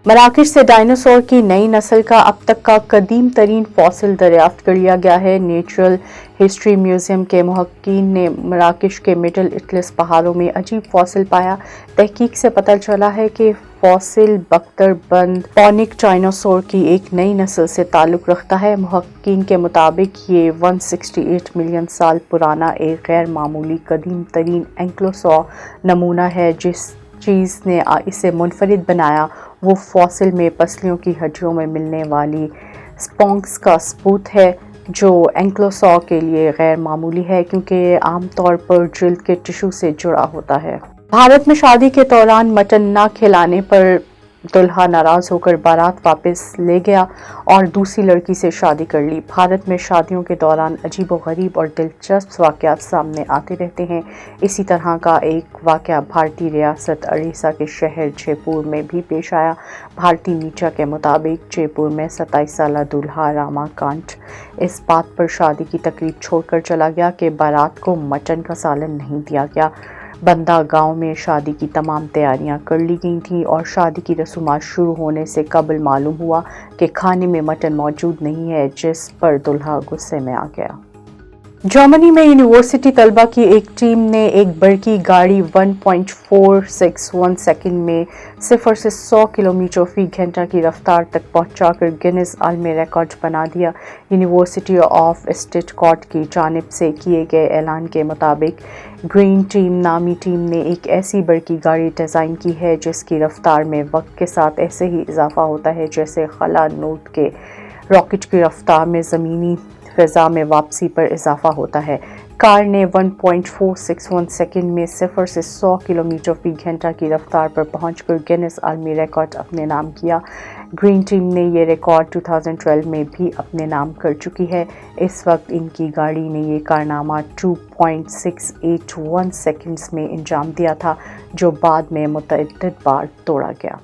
مراکش سے ڈائناسور کی نئی نسل کا اب تک کا قدیم ترین فاسل دریافت کر لیا گیا ہے۔ نیچرل ہسٹری میوزیم کے محققین نے مراکش کے مڈل اٹلس پہاڑوں میں عجیب فاسل پایا۔ تحقیق سے پتہ چلا ہے کہ فاسل بختر بند پونک ڈائناسور کی ایک نئی نسل سے تعلق رکھتا ہے۔ محققین کے مطابق یہ 168 ملین سال پرانا ایک غیر معمولی قدیم ترین اینکلوسور نمونہ ہے۔ جس چیز نے اسے منفرد بنایا وہ فاسل میں پسلیوں کی ہڈیوں میں ملنے والی سپونکس کا ثبوت ہے، جو اینکلوسور کے لیے غیر معمولی ہے کیونکہ یہ عام طور پر جلد کے ٹشو سے جڑا ہوتا ہے۔ بھارت میں شادی کے دوران مٹن نہ کھلانے پر دلہا ناراض ہو کر بارات واپس لے گیا اور دوسری لڑکی سے شادی کر لی۔ بھارت میں شادیوں کے دوران عجیب و غریب اور دلچسپ واقعات سامنے آتے رہتے ہیں۔ اسی طرح کا ایک واقعہ بھارتی ریاست اڑیسہ کے شہر جے پور میں بھی پیش آیا۔ بھارتی میڈیا کے مطابق جے پور میں 27 سالہ دلہا راما کانت اس بات پر شادی کی تقریب چھوڑ کر چلا گیا کہ بارات کو مٹن کا سالن نہیں دیا گیا۔ بندہ گاؤں میں شادی کی تمام تیاریاں کر لی گئی تھیں اور شادی کی رسومات شروع ہونے سے قبل معلوم ہوا کہ کھانے میں مٹن موجود نہیں ہے، جس پر دلہا غصے میں آ گیا۔ جرمنی میں یونیورسٹی طلبہ کی ایک ٹیم نے ایک برقی گاڑی 1.461 سیکنڈ میں 0 سے 100 کلومیٹر فی گھنٹہ کی رفتار تک پہنچا کر گینیز عالمی ریکارڈ بنا دیا۔ یونیورسٹی آف اسٹٹگارٹ کی جانب سے کیے گئے اعلان کے مطابق گرین ٹیم نامی ٹیم نے ایک ایسی برقی گاڑی ڈیزائن کی ہے جس کی رفتار میں وقت کے ساتھ ایسے ہی اضافہ ہوتا ہے جیسے خلا نوٹ کے راکٹ کی رفتار میں زمینی فضا میں واپسی پر اضافہ ہوتا ہے۔ کار نے 1.461 سیکنڈ میں 0 سے 100 کلومیٹر فی گھنٹہ کی رفتار پر پہنچ کر گینیز عالمی ریکارڈ اپنے نام کیا۔ گرین ٹیم نے یہ ریکارڈ 2012 میں بھی اپنے نام کر چکی ہے۔ اس وقت ان کی گاڑی نے یہ کارنامہ 2.681 سیکنڈز میں انجام دیا تھا، جو بعد میں متعدد بار توڑا گیا۔